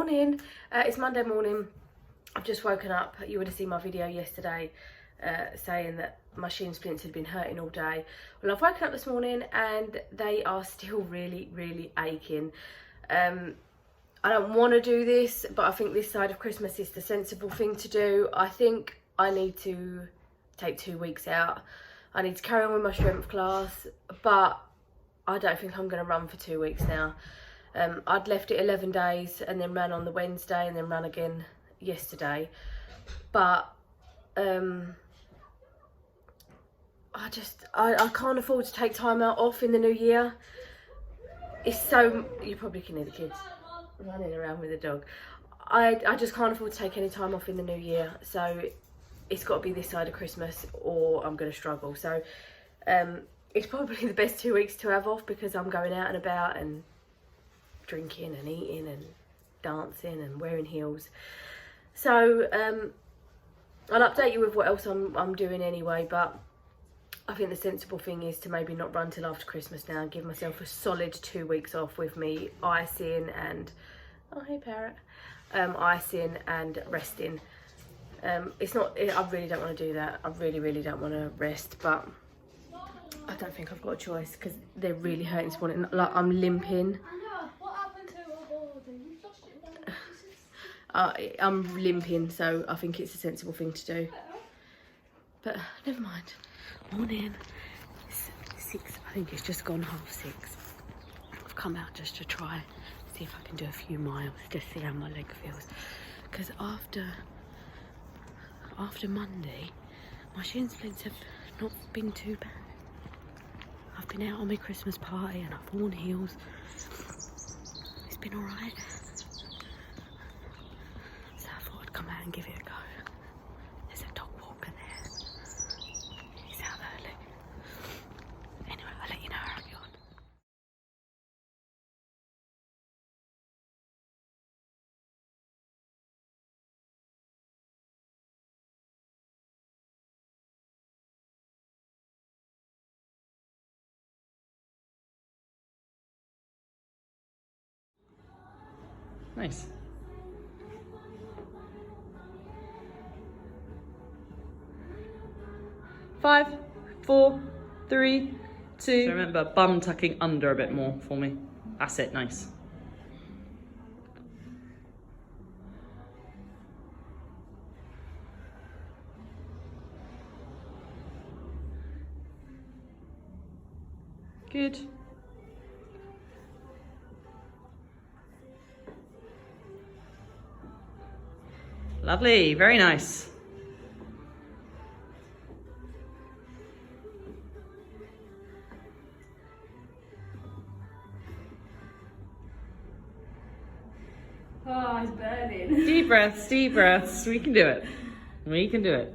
Morning. It's Monday morning. I've just woken up. You would have seen my video yesterday saying that my shin splints had been hurting all day. Well, I've woken up this morning and they are still really aching. I don't want to do this, but I think this side of Christmas is the sensible thing to do. I think I need to take 2 weeks out. I need to carry on with my strength class, but I don't think I'm going to run for 2 weeks now. I'd left it 11 days and then ran on the Wednesday and then ran again yesterday. But I can't afford to take time out off in the new year. It's so, you probably can hear the kids running around with the dog. I just can't afford to take any time off in the new year. So it's got to be this side of Christmas or I'm going to struggle. So it's probably the best 2 weeks to have off because I'm going out and about and drinking and eating and dancing and wearing heels. So I'll update you with what else I'm doing anyway, but I think the sensible thing is to maybe not run till after Christmas now and give myself a solid 2 weeks off with me icing and, oh hey parrot, icing and resting. It's not, I really don't want to do that. I really don't want to rest, but I don't think I've got a choice because they're really hurting this morning. Like I'm limping. I'm limping, so I think it's a sensible thing to do. But never mind. Morning. It's 6. I think it's just gone 6:30. I've come out just to try, see if I can do a few miles, just see how my leg feels. Because after Monday, my shin splints have not been too bad. I've been out on my Christmas party and I've worn heels. It's been alright. Come out and give it a go. There's a dog walker there. He's out early. Anyway, I'll let you know how I get on. Nice. Five, 4, 3, 2. So remember, bum tucking under a bit more for me. That's it, nice. Good. Lovely, very nice. Oh, it's burning. Deep breaths, deep breaths. We can do it. We can do it.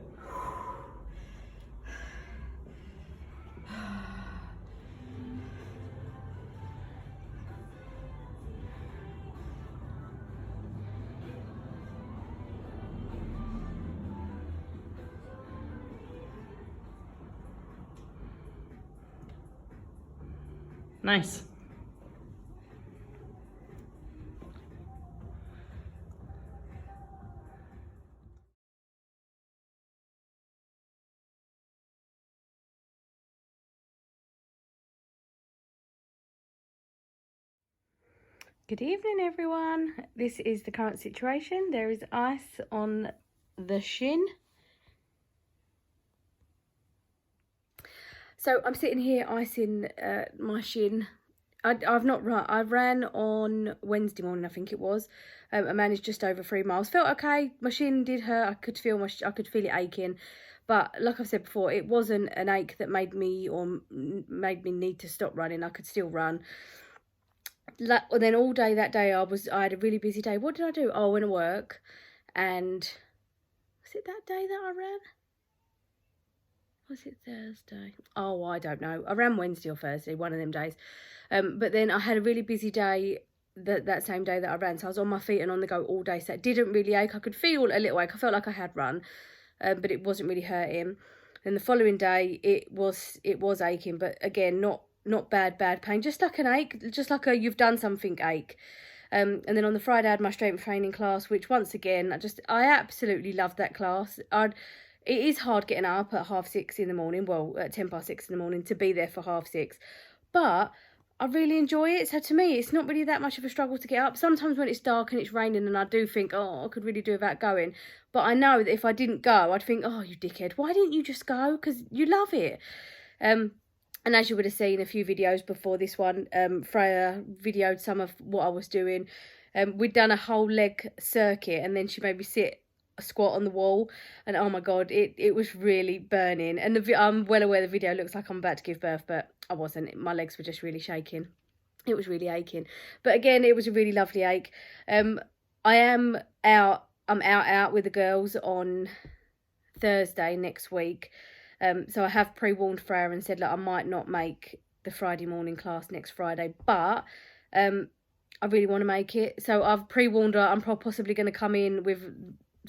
Nice. Good evening, everyone. This is the current situation. There is ice on the shin. So I'm sitting here icing my shin. I've not run. I ran on Wednesday morning, I think it was. I managed just over 3 miles. Felt okay. My shin did hurt. I could feel it aching. But like I've said before, it wasn't an ache that made me need to stop running. I could still run. Then all day that day I had a really busy day. What did I do? Oh, I went to work, and was it that day that I ran? Was it Thursday? Oh, I don't know. I ran Wednesday or Thursday, one of them days. But then I had a really busy day that same day that I ran, so I was on my feet and on the go all day, so it didn't really ache. I could feel a little ache. I felt like I had run, but it wasn't really hurting. And the following day it was aching, but again not bad pain, just like an ache, just like a you've done something ache. And then on the Friday I had my strength training class, which once again, I absolutely loved that class. It is hard getting up at 6:30 in the morning, well, at 6:10 in the morning, to be there for 6:30. But I really enjoy it. So to me, it's not really that much of a struggle to get up. Sometimes when it's dark and it's raining and I do think, oh, I could really do without going. But I know that if I didn't go, I'd think, oh, you dickhead, why didn't you just go? Because you love it. And as you would have seen a few videos before this one, Freya videoed some of what I was doing. We'd done a whole leg circuit and then she made me sit a squat on the wall, and oh my god, it was really burning. And I'm well aware the video looks like I'm about to give birth, but I wasn't. My legs were just really shaking. It was really aching, but again, it was a really lovely ache. I'm out with the girls on Thursday next week, so I have pre-warned Freya and said, look, I might not make the Friday morning class next Friday, but I really want to make it. So I've pre-warned her. I'm possibly going to come in with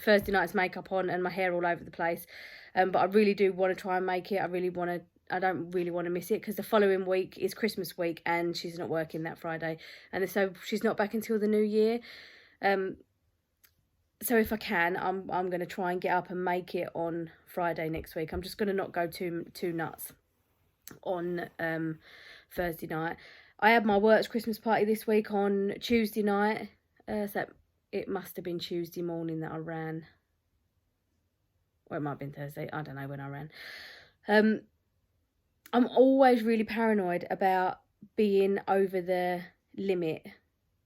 Thursday night's makeup on and my hair all over the place, but I really do want to try and make it. I don't really want to miss it, because the following week is Christmas week and she's not working that Friday, and so she's not back until the new year. So if I can, I'm going to try and get up and make it on Friday next week. I'm just going to not go too nuts on Thursday night. I had my work's Christmas party this week on Tuesday night, so it must have been Tuesday morning that I ran. Or it might have been Thursday. I don't know when I ran. I'm always really paranoid about being over the limit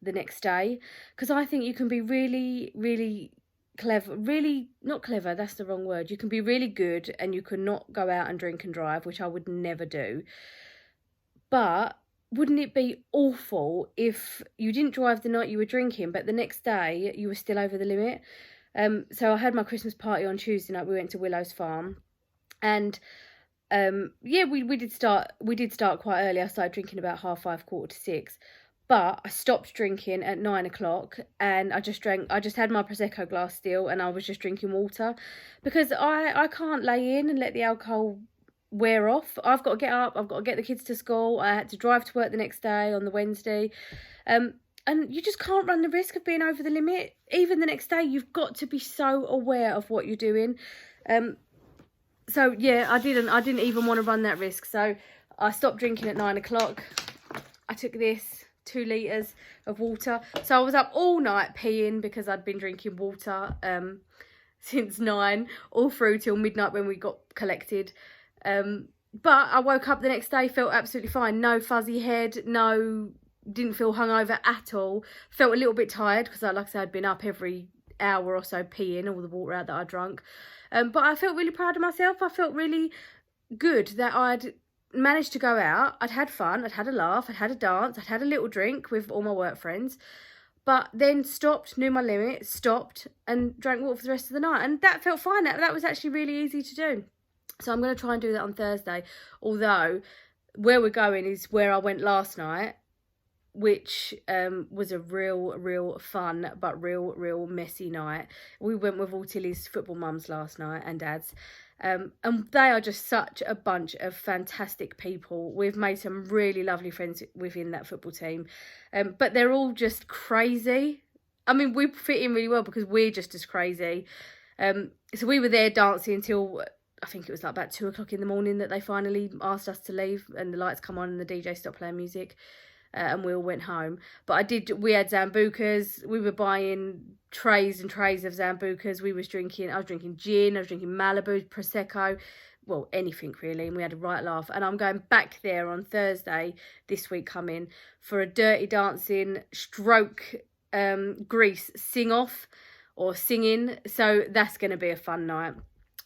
the next day, because I think you can be really, really clever. Really, not clever, that's the wrong word. You can be really good and you can not go out and drink and drive, which I would never do. But wouldn't it be awful if you didn't drive the night you were drinking, but the next day you were still over the limit? So I had my Christmas party on Tuesday night. We went to Willow's Farm, and yeah, we did start quite early. I started drinking about 5:30, 5:45, but I stopped drinking at 9 o'clock, and I just had my Prosecco glass still, and I was just drinking water, because I can't lay in and let the alcohol wear off. I've got to get up, I've got to get the kids to school, I had to drive to work the next day on the Wednesday, and you just can't run the risk of being over the limit. Even the next day, you've got to be so aware of what you're doing. So yeah, I didn't even want to run that risk, so I stopped drinking at 9 o'clock. I took this 2 litres of water, so I was up all night peeing because I'd been drinking water since 9 all through till midnight when we got collected. But I woke up the next day, felt absolutely fine. No fuzzy head, didn't feel hungover at all. Felt a little bit tired because, like I said, I'd been up every hour or so peeing all the water out that I drunk. But I felt really proud of myself. I felt really good that I'd managed to go out. I'd had fun, I'd had a laugh, I'd had a dance, I'd had a little drink with all my work friends, but then stopped, knew my limit, stopped and drank water for the rest of the night. And that felt fine. That was actually really easy to do. So I'm going to try and do that on Thursday. Although where we're going is where I went last night, which was a real fun but real messy night. We went with all Tilly's football mums last night and dads. And they are just such a bunch of fantastic people. We've made some really lovely friends within that football team. But they're all just crazy. I mean, we fit in really well because we're just as crazy. So we were there dancing until, I think it was like about 2 o'clock in the morning that they finally asked us to leave, and the lights come on and the DJ stopped playing music, and we all went home. But we had Zambucas. We were buying trays and trays of Zambucas. I was drinking gin, I was drinking Malibu, Prosecco, well, anything really, and we had a right laugh. And I'm going back there on Thursday this week coming for a Dirty Dancing stroke Grease sing-off or singing. So that's going to be a fun night.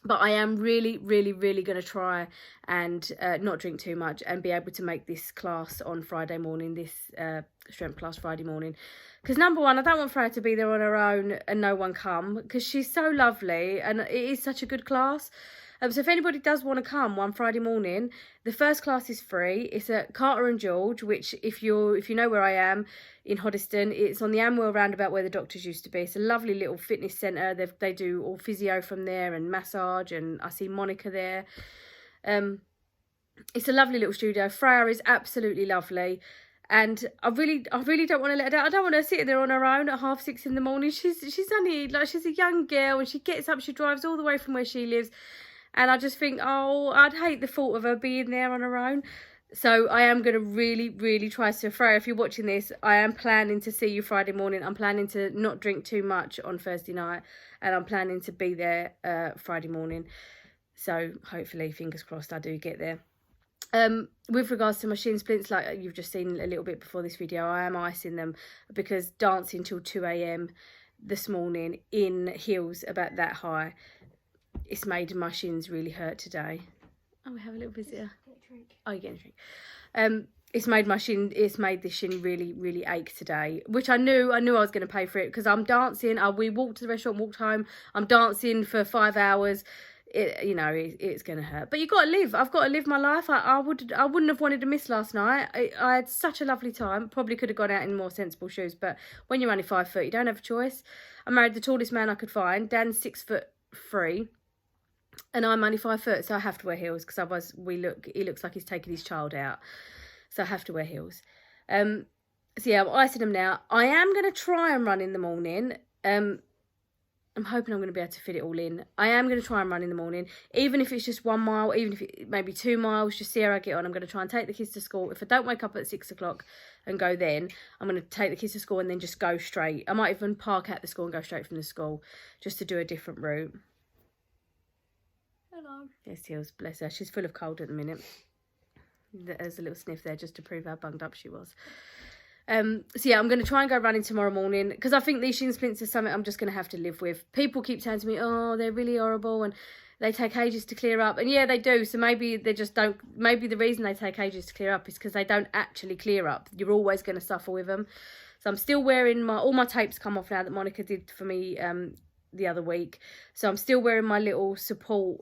But I am really going to try and not drink too much and be able to make this class on Friday morning, this strength class Friday morning. Because number one, I don't want Freya to be there on her own and no one come, because she's so lovely and it is such a good class. So if anybody does want to come one Friday morning, the first class is free. It's at Carter and George, which if you know where I am in Hoddesdon, it's on the Amwell roundabout where the doctors used to be. It's a lovely little fitness centre. They do all physio from there and massage, and I see Monica there. It's a lovely little studio. Freya is absolutely lovely, And I really don't want to let her down. I don't want her sitting there on her own at 6:30 in the morning. She's only, like, she's a young girl, and she gets up, she drives all the way from where she lives. And I just think, oh, I'd hate the thought of her being there on her own. So I am going to really try. So Freya, if you're watching this, I am planning to see you Friday morning. I'm planning to not drink too much on Thursday night. And I'm planning to be there Friday morning. So hopefully, fingers crossed, I do get there. With regards to my shin splints, like you've just seen a little bit before this video, I am icing them because dancing till 2 AM this morning in heels about that high, it's made my shins really hurt today. Oh, we have a little visitor. Oh, you're getting a drink. It's made the shin really ache today, which I knew I was going to pay for it because I'm dancing. We walked to the restaurant, walked home. I'm dancing for 5 hours. It's going to hurt. But you got to live. I've got to live my life. I wouldn't have wanted to miss last night. I had such a lovely time. Probably could have gone out in more sensible shoes. But when you're only 5 foot, you don't have a choice. I married the tallest man I could find. Dan's 6'3", and I'm only 5 foot, so I have to wear heels because otherwise he looks like he's taking his child out. So I have to wear heels. So yeah, I'm icing them now. I am going to try and run in the morning. I'm hoping I'm going to be able to fit it all in. I am going to try and run in the morning, even if it's just 1 mile, even if it maybe 2 miles, just see how I get on. I'm going to try and take the kids to school. If I don't wake up at 6 o'clock and go then, I'm going to take the kids to school and then just go straight. I might even park at the school and go straight from the school just to do a different route. Hello. Yes, Hills, bless her. She's full of cold at the minute. There's a little sniff there just to prove how bunged up she was. So yeah, I'm going to try and go running tomorrow morning because I think these shin splints are something I'm just going to have to live with. People keep saying to me, oh, they're really horrible and they take ages to clear up. And yeah, they do. So maybe they just don't. Maybe the reason they take ages to clear up is because they don't actually clear up. You're always going to suffer with them. So I'm still wearing all my tapes come off now that Monica did for me the other week. So I'm still wearing my little support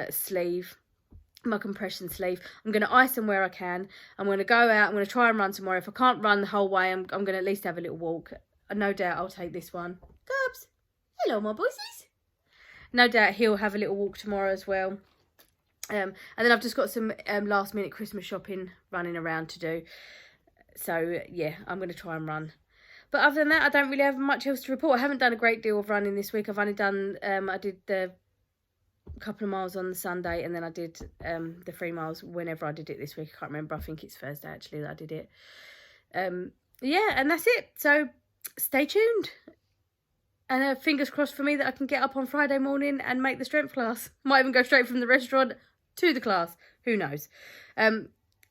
sleeve, my compression sleeve. I'm going to ice them where I can. I'm going to go out. I'm going to try and run tomorrow. If I can't run the whole way, I'm going to at least have a little walk. No doubt I'll take this one. Cubs, hello my boysies. No doubt he'll have a little walk tomorrow as well. And then I've just got some last minute Christmas shopping running around to do. So yeah, I'm going to try and run. But other than that, I don't really have much else to report. I haven't done a great deal of running this week. I've only done, I did the couple of miles on the Sunday, and then I did the 3 miles whenever I did it this week. I can't remember. I think it's Thursday actually that I did it. Yeah, and that's it. So stay tuned. And fingers crossed for me that I can get up on Friday morning and make the strength class. Might even go straight from the restaurant to the class. Who knows?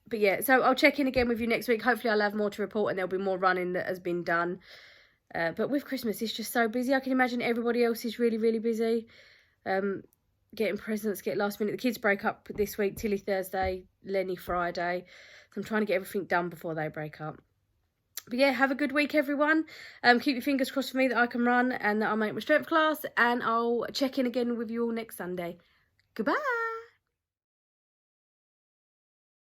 But yeah, so I'll check in again with you next week. Hopefully I'll have more to report and there'll be more running that has been done. But with Christmas, it's just so busy. I can imagine everybody else is really busy. Getting presents, get last minute. The kids break up this week. Tilly Thursday, Lenny Friday. So I'm trying to get everything done before they break up. But yeah, have a good week, everyone. Keep your fingers crossed for me that I can run and that I'll make my strength class. And I'll check in again with you all next Sunday. Goodbye.